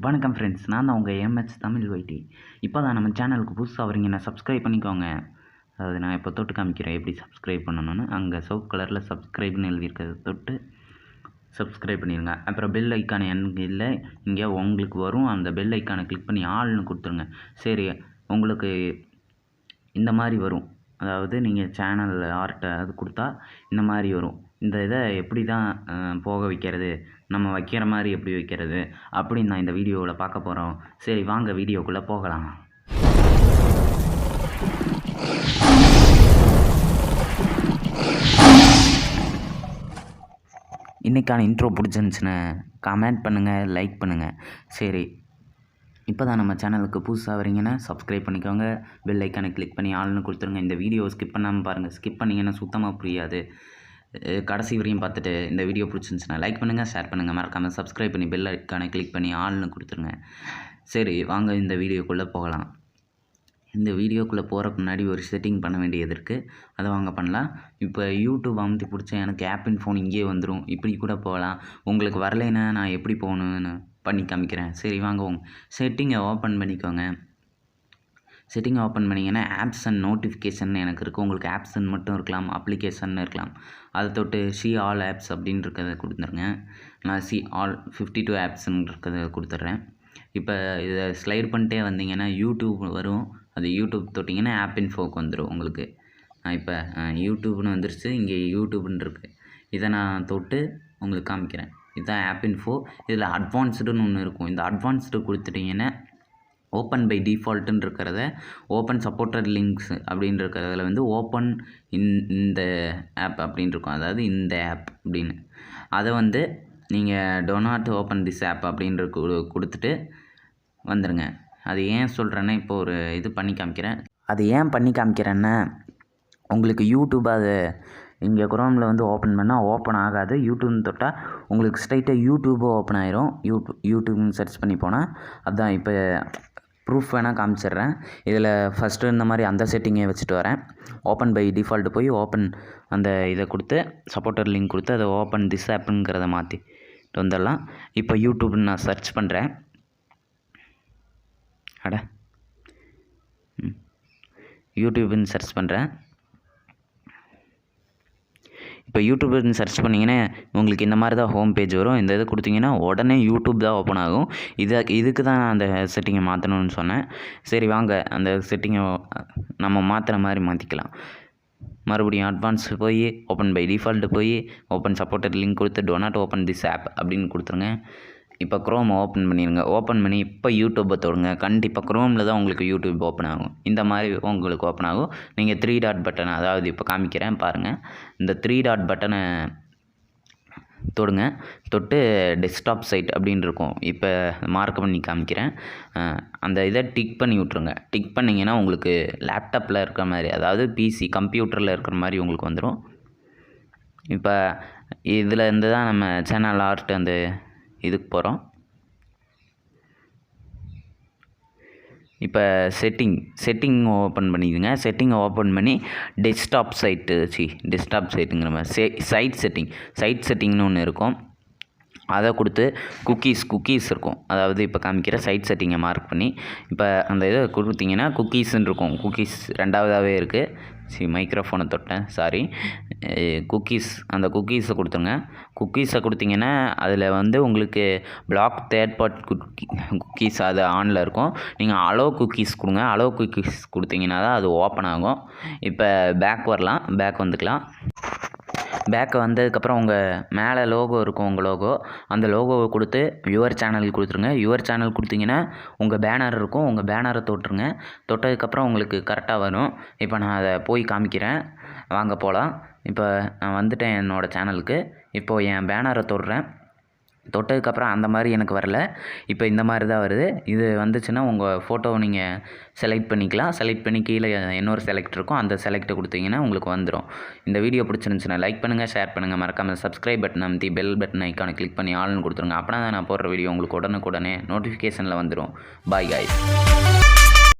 வணக்கம் ஃப்ரெண்ட்ஸ், நான் தான் உங்கள் எம்ஹெச் தமிழ் வைட்டி. இப்போ தான் நம்ம சேனலுக்கு புதுசாக வரீங்கன்னா சப்ஸ்கிரைப் பண்ணிக்கோங்க. அதாவது நான் இப்போ தொட்டு காமிக்கிறேன் எப்படி சப்ஸ்கிரைப் பண்ணணும்னு. அங்கே சவுப் கலரில் சப்ஸ்கிரைப்னு எழுதியிருக்கிறத தொட்டு சப்ஸ்கிரைப் பண்ணிடுங்க. அப்புறம் பெல் ஐக்கான எனக்கு இல்லை, இங்கே உங்களுக்கு வரும். அந்த பெல் ஐக்கானை கிளிக் பண்ணி ஆள்னு கொடுத்துருங்க. சரி, உங்களுக்கு இந்த மாதிரி வரும். அதாவது நீங்கள் சேனலில் ஆர்ட்டை அது கொடுத்தா இந்த மாதிரி வரும். இந்த இதை எப்படி தான் போக வைக்கிறது, நம்ம வைக்கிற மாதிரி எப்படி வைக்கிறது அப்படின்னு நான் இந்த வீடியோவில் பார்க்க போகிறோம். சரி, வாங்க வீடியோக்குள்ளே போகலாம். இன்றைக்கான இன்ட்ரோ பிடிச்சிருந்துச்சுன்னு கமெண்ட் பண்ணுங்கள், லைக் பண்ணுங்கள். சரி, இப்போ தான் நம்ம சேனலுக்கு புதுசாக வரீங்கன்னா சப்ஸ்கிரைப் பண்ணிக்கோங்க. பெல் ஐக்கானை கிளிக் பண்ணி ஆள்னு கொடுத்துருங்க. இந்த வீடியோ ஸ்கிப் பண்ணாமல் பாருங்கள். ஸ்கிப் பண்ணிங்கன்னா சுத்தமாக புரியாது. கடைசி வரையும் பார்த்துட்டு இந்த வீடியோ பிடிச்சிருந்துச்சுன்னா லைக் பண்ணுங்கள், ஷேர் பண்ணுங்கள். மறக்காமல் சப்ஸ்கிரைப் பண்ணி பெல் ஐக்கானை கிளிக் பண்ணி ஆள்னு கொடுத்துருங்க. சரி, வாங்க இந்த வீடியோக்குள்ளே போகலாம். இந்த வீடியோக்குள்ளே போகிறக்கு முன்னாடி ஒரு செட்டிங் பண்ண வேண்டியது இருக்குது. அதை வாங்க பண்ணலாம். இப்போ யூடியூப் அமுத்தி பிடிச்சா எனக்கு ஆப் இன் ஃபோன் இங்கேயே வந்துடும். இப்படி கூட போகலாம். உங்களுக்கு வரலைன்னா நான் எப்படி போகணுன்னு பண்ணி காமிக்கிறேன். சரி, வாங்க செட்டிங்கை ஓப்பன் பண்ணிக்கோங்க. செட்டிங்கை ஓப்பன் பண்ணிங்கன்னா ஆப்ஸ் அண்ட் நோட்டிஃபிகேஷன் எனக்கு இருக்குது. உங்களுக்கு ஆப்ஸ்ன்னு மட்டும் இருக்கலாம், அப்ளிகேஷன் இருக்கலாம். அதை தொட்டு சி ஆல் ஆப்ஸ் அப்படின்னு இருக்கிறத கொடுத்துருங்க. நான் சி ஆல் 52 ஆப்ஸ்ன்னு இருக்கிறத கொடுத்துட்றேன். இப்போ இதை ஸ்லைட் பண்ணிட்டே வந்தீங்கன்னா யூடியூப் வரும். அது யூடியூப் தொட்டிங்கன்னா ஆப் இன்ஃபோக்கு வந்துடும் உங்களுக்கு. இப்போ யூடியூப்னு வந்துருச்சு. இங்கே யூடியூப்னு இருக்குது. இதை நான் தொட்டு உங்களுக்கு காமிக்கிறேன். இதுதான் ஆப் இன்ஃபோ. இதில் அட்வான்ஸ்டுன்னு ஒன்று இருக்கும். இந்த அட்வான்ஸ்டு கொடுத்துட்டிங்கன்னா ஓப்பன் பை டிஃபால்ட்டுன்னு இருக்கிறத ஓப்பன் சப்போர்ட்டட் லிங்க்ஸ் அப்படின்னு இருக்கிறதுல வந்து ஓப்பன் இந்த ஆப் அப்படின்னு இருக்கும். அதாவது இந்த ஆப் அப்படின்னு அதை வந்து நீங்கள் do not open this app அப்படின்ற கொடுத்துட்டு வந்துடுங்க. அது ஏன் சொல்கிறேன்னா, இப்போ ஒரு இது பண்ணி காமிக்கிறேன். அது ஏன் பண்ணி காமிக்கிறேன்னா, உங்களுக்கு யூடியூப் அது இங்கே குரோமில் வந்து ஓப்பன் பண்ணால் ஓப்பன் ஆகாது. யூடியூப்னு தொட்டால் உங்களுக்கு ஸ்ட்ரைட்டாக யூடியூபு ஓப்பன் ஆயிரும். யூடியூப்னு சர்ச் பண்ணி போனால் அதுதான். இப்போ ப்ரூஃப் வேணால் காமிச்சிட்றேன். இதில் ஃபஸ்ட்டு இந்த மாதிரி அந்த செட்டிங்கை வச்சுட்டு வரேன். ஓப்பன் பை டிஃபால்ட்டு போய் ஓப்பன் அந்த இதை கொடுத்து சப்போர்ட்டர் லிங்க் கொடுத்து அதை ஓப்பன் திஸ் ஆப்புங்கிறத மாற்றிட்டு வந்துடலாம். இப்போ யூடியூப்னு நான் சர்ச் பண்ணுறேன். யூடியூப்னு சர்ச் பண்ணுறேன். இப்போ யூடியூப்னு சர்ச் பண்ணிங்கன்னா உங்களுக்கு இந்த மாதிரி தான் ஹோம் பேஜ் வரும். இந்த இது கொடுத்தீங்கன்னா உடனே யூடியூப் தான் ஓப்பன் ஆகும். இதுக்கு தான் அந்த செட்டிங்கை மாற்றணும்னு சொன்னேன். சரி, வாங்க அந்த செட்டிங்கை நம்ம மாற்றுற மாதிரி மாற்றிக்கலாம். மறுபடியும் அட்வான்ஸ் போய் ஓப்பன் பை டிஃபால்ட்டு போய் ஓப்பன் சப்போர்ட்டட் லிங்க் கொடுத்து do not open this app அப்படின்னு கொடுத்துருங்க. இப்போ க்ரோமை ஓப்பன் பண்ணிடுங்க. ஓப்பன் பண்ணி இப்போ யூடியூப்பை தொடுங்க. கண்டிப்பாக க்ரோமில் தான் உங்களுக்கு யூடியூப் ஓப்பன் ஆகும். இந்த மாதிரி உங்களுக்கு ஓப்பன் ஆகும். நீங்கள் 3 டாட் பட்டனை, அதாவது இப்போ காமிக்கிறேன் பாருங்கள். இந்த 3 டாட் பட்டனை தொடுங்க. தொட்டு டெஸ்க்டாப் சைட் அப்படின்னு இருக்கும். இப்போ மார்க் பண்ணி காமிக்கிறேன். அந்த இதை டிக் பண்ணி விட்ருங்க. டிக் பண்ணிங்கன்னா உங்களுக்கு லேப்டாப்பில் இருக்கிற மாதிரி, அதாவது பிசி கம்ப்யூட்டரில் இருக்கிற மாதிரி உங்களுக்கு வந்துடும். இப்போ இதில் இருந்து தான் நம்ம சேனல் ஆர்ட் அந்த இதுக்கு போகிறோம். இப்போ செட்டிங் ஓப்பன் பண்ணிடுங்க. செட்டிங்கை ஓப்பன் பண்ணி டெஸ்க்டாப் சைட்டுங்கிற மாதிரி சைட் செட்டிங்னு ஒன்று இருக்கும். அதை கொடுத்து குக்கீஸ் இருக்கும். அதாவது இப்போ காமிக்கிற சைட் செட்டிங்கை மார்க் பண்ணி இப்போ அந்த இதை கொடுத்தீங்கன்னா குக்கீஸ்ன்னு இருக்கும். குக்கீஸ் ரெண்டாவதாகவே இருக்குது. மைக்ரோஃபோனை தொட்டேன், சாரி. அந்த குக்கீஸை கொடுத்துருங்க. குக்கீஸை கொடுத்தீங்கன்னா அதில் வந்து உங்களுக்கு பிளாக் தேர்ட் பார்ட்டி குக்கீஸ் அது ஆனில் இருக்கும். நீங்கள் அலோ குக்கீஸ் கொடுங்க. அலோ குக்கீஸ் கொடுத்தீங்கன்னா தான் அது ஓப்பன் ஆகும். இப்போ பேக் வந்துக்கலாம். பேக்கு வந்ததுக்கப்புறம் உங்கள் மேலே லோகோ இருக்கும். உங்கள் அந்த லோகோவை கொடுத்து யுவர் சேனல் கொடுத்துருங்க. யுவர் சேனல் கொடுத்தீங்கன்னா உங்கள் பேனர் இருக்கும். உங்கள் பேனரை தொட்டுருங்க. தொட்டதுக்கப்புறம் உங்களுக்கு கரெக்டாக வரும். இப்போ நான் அதை போய் காமிக்கிறேன். வாங்க போகலாம். இப்போ நான் வந்துட்டேன் என்னோடய சேனலுக்கு. இப்போது என் பேனரை தொடுறேன். தொட்டதுக்கப்புறம் அந்த மாதிரி எனக்கு வரல. இப்போ இந்த மாதிரி தான் வருது. இது வந்துச்சுன்னா உங்கள் ஃபோட்டோவை நீங்கள் செலக்ட் பண்ணிக்கலாம். செலக்ட் பண்ணி கீழே இன்னொரு செலக்ட் இருக்கும். அந்த செலக்ட்டை கொடுத்தீங்கன்னா உங்களுக்கு வந்துடும். இந்த வீடியோ பிடிச்சிருந்துச்சுன்னா லைக் பண்ணுங்கள், ஷேர் பண்ணுங்கள். மறக்காமல் சப்ஸ்கிரைப் பட்டன் அமைத்தி பெல் பட்டன் ஐக்கானை கிளிக் பண்ணி ஆள்னு கொடுத்துருங்க. அப்படின்னா தான் நான் போடுற வீடியோ உங்களுக்கு உடனுக்குடனே நோட்டிஃபிகேஷனில் வந்துடும். Bye guys.